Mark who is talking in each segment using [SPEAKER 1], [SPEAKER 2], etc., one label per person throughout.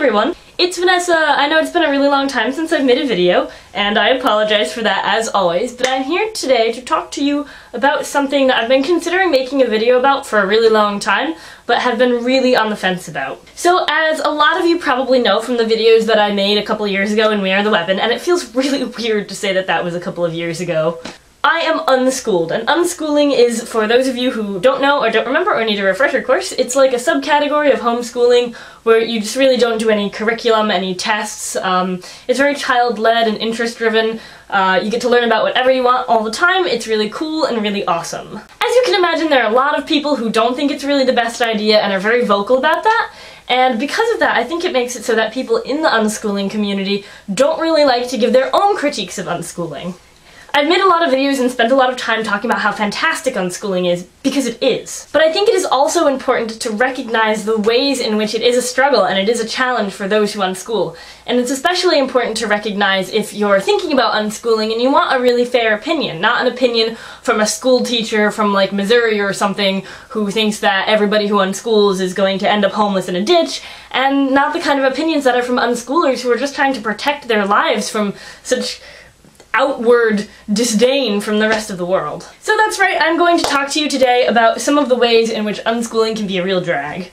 [SPEAKER 1] everyone, it's Vanessa. I know it's been a really long time since I've made a video, and I apologize for that as always, but I'm here today to talk to you about something that I've been considering making a video about for a really long time, but have been really on the fence about. So as a lot of you probably know from the videos that I made a couple years ago in We Are the Weapon, and it feels really weird to say that that was a couple of years ago, I am unschooled, and unschooling is, for those of you who don't know or don't remember or need a refresher course, it's like a subcategory of homeschooling where you just really don't do any curriculum, any tests. It's very child-led and interest-driven. You get to learn about whatever you want all the time. It's really cool and really awesome. As you can imagine, there are a lot of people who don't think it's really the best idea and are very vocal about that. And because of that, I think it makes it so that people in the unschooling community don't really like to give their own critiques of unschooling. I've made a lot of videos and spent a lot of time talking about how fantastic unschooling is, because it is. But I think it is also important to recognize the ways in which it is a struggle and it is a challenge for those who unschool. And it's especially important to recognize if you're thinking about unschooling and you want a really fair opinion, not an opinion from a school teacher from like Missouri or something who thinks that everybody who unschools is going to end up homeless in a ditch, and not the kind of opinions that are from unschoolers who are just trying to protect their lives from such outward disdain from the rest of the world. So that's right, I'm going to talk to you today about some of the ways in which unschooling can be a real drag.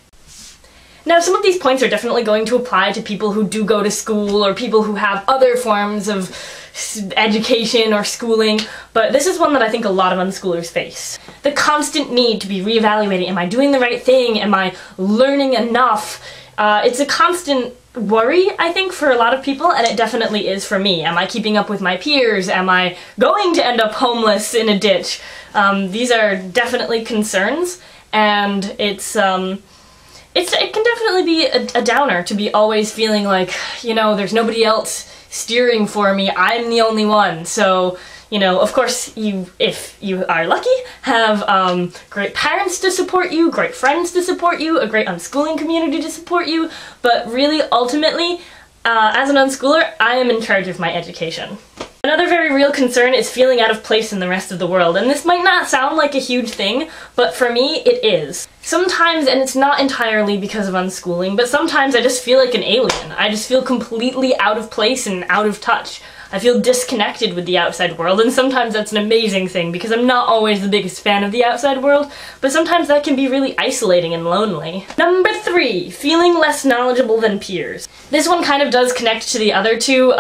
[SPEAKER 1] Now, some of these points are definitely going to apply to people who do go to school or people who have other forms of education or schooling, but this is one that I think a lot of unschoolers face. The constant need to be reevaluating, am I doing the right thing? Am I learning enough? It's a constant worry, I think, for a lot of people, and it definitely is for me. Am I keeping up with my peers? Am I going to end up homeless in a ditch? These are definitely concerns, and it can definitely be a downer to be always feeling like, you know, there's nobody else steering for me, I'm the only one. So, you know, of course, if you are lucky, have great parents to support you, great friends to support you, a great unschooling community to support you, but really, ultimately, as an unschooler, I am in charge of my education. Another very real concern is feeling out of place in the rest of the world, and this might not sound like a huge thing, but for me, it is. Sometimes, and it's not entirely because of unschooling, but sometimes I just feel like an alien. I just feel completely out of place and out of touch. I feel disconnected with the outside world, and sometimes that's an amazing thing because I'm not always the biggest fan of the outside world, but sometimes that can be really isolating and lonely. Number 3, feeling less knowledgeable than peers. This one kind of does connect to the other two,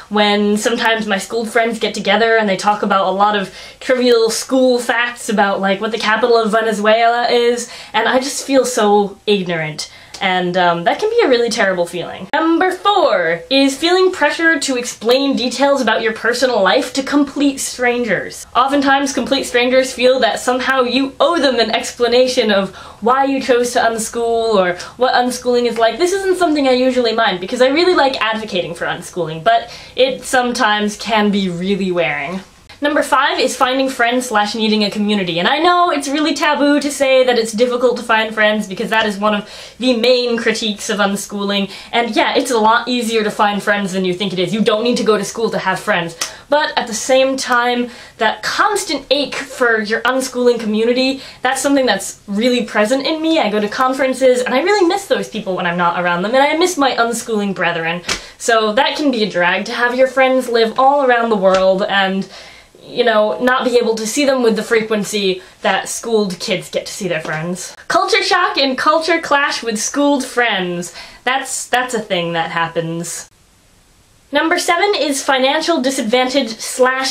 [SPEAKER 1] when sometimes my school friends get together and they talk about a lot of trivial school facts about like what the capital of Venezuela is, and I just feel so ignorant. And that can be a really terrible feeling. Number 4 is feeling pressure to explain details about your personal life to complete strangers. Oftentimes, complete strangers feel that somehow you owe them an explanation of why you chose to unschool or what unschooling is like. This isn't something I usually mind because I really like advocating for unschooling, but it sometimes can be really wearing. Number 5 is finding friends / needing a community, and I know it's really taboo to say that it's difficult to find friends because that is one of the main critiques of unschooling, and yeah, it's a lot easier to find friends than you think it is. You don't need to go to school to have friends, but at the same time, that constant ache for your unschooling community, that's something that's really present in me. I go to conferences, and I really miss those people when I'm not around them, and I miss my unschooling brethren, so that can be a drag to have your friends live all around the world and, you know, not be able to see them with the frequency that schooled kids get to see their friends. Culture shock and culture clash with schooled friends. That's a thing that happens. Number 7 is financial disadvantage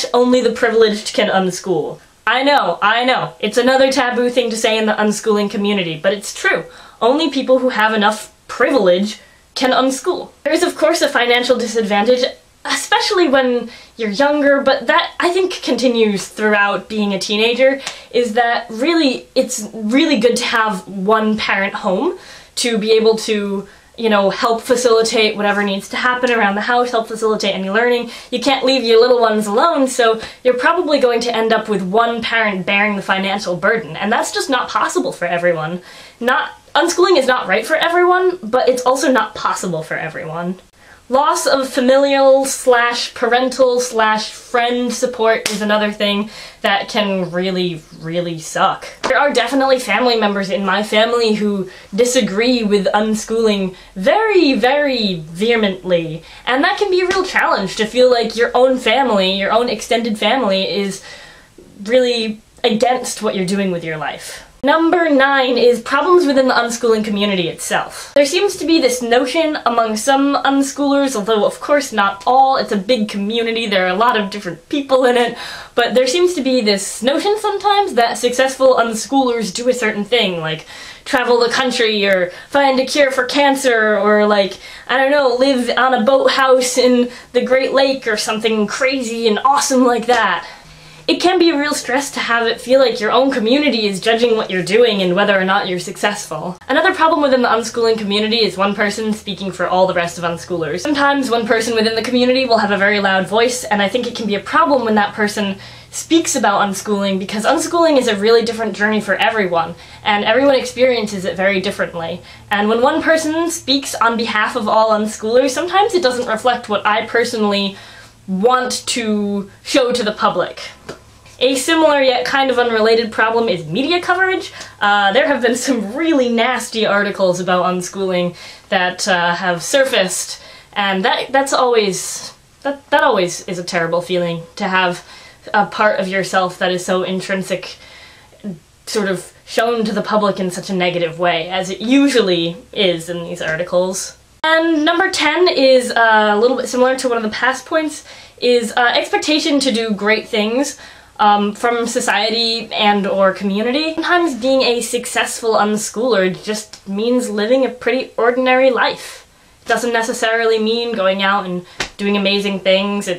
[SPEAKER 1] / only the privileged can unschool. I know, it's another taboo thing to say in the unschooling community, but it's true. Only people who have enough privilege can unschool. There is of course a financial disadvantage, especially when you're younger, but that I think continues throughout being a teenager, is that really it's really good to have one parent home to be able to, you know, help facilitate whatever needs to happen around the house, help facilitate any learning. You can't leave your little ones alone, so you're probably going to end up with one parent bearing the financial burden, and that's just not possible for everyone. Unschooling is not right for everyone, but it's also not possible for everyone. Loss of familial slash parental slash friend support is another thing that can really, really suck. There are definitely family members in my family who disagree with unschooling very, very vehemently, and that can be a real challenge to feel like your own family, your own extended family, is really against what you're doing with your life. Number 9 is problems within the unschooling community itself. There seems to be this notion among some unschoolers, although of course not all, it's a big community, there are a lot of different people in it, but there seems to be this notion sometimes that successful unschoolers do a certain thing, like travel the country, or find a cure for cancer, or like, I don't know, live on a boathouse in the Great Lake or something crazy and awesome like that. It can be a real stress to have it feel like your own community is judging what you're doing and whether or not you're successful. Another problem within the unschooling community is one person speaking for all the rest of unschoolers. Sometimes one person within the community will have a very loud voice, and I think it can be a problem when that person speaks about unschooling, because unschooling is a really different journey for everyone, and everyone experiences it very differently. And when one person speaks on behalf of all unschoolers, sometimes it doesn't reflect what I personally want to show to the public. A similar yet kind of unrelated problem is media coverage. There have been some really nasty articles about unschooling that have surfaced, and that always is a terrible feeling, to have a part of yourself that is so intrinsic sort of shown to the public in such a negative way, as it usually is in these articles. And number 10 is a little bit similar to one of the past points, is expectation to do great things from society and or community. Sometimes being a successful unschooler just means living a pretty ordinary life. It doesn't necessarily mean going out and doing amazing things.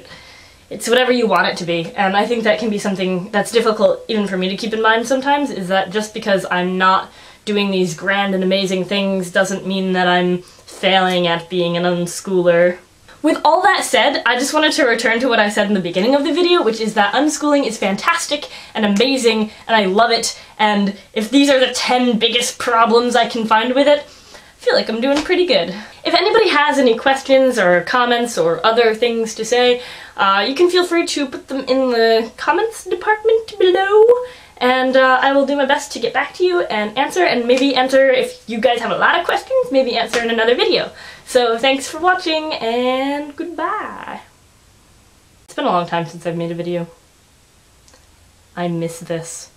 [SPEAKER 1] It's whatever you want it to be, and I think that can be something that's difficult even for me to keep in mind sometimes, is that just because I'm not doing these grand and amazing things doesn't mean that I'm failing at being an unschooler. With all that said, I just wanted to return to what I said in the beginning of the video, which is that unschooling is fantastic and amazing, and I love it, and if these are the 10 biggest problems I can find with it, I feel like I'm doing pretty good. If anybody has any questions or comments or other things to say, you can feel free to put them in the comments department below, and I will do my best to get back to you and answer, and maybe answer, if you guys have a lot of questions, maybe answer in another video. So thanks for watching, and goodbye. It's been a long time since I've made a video. I miss this.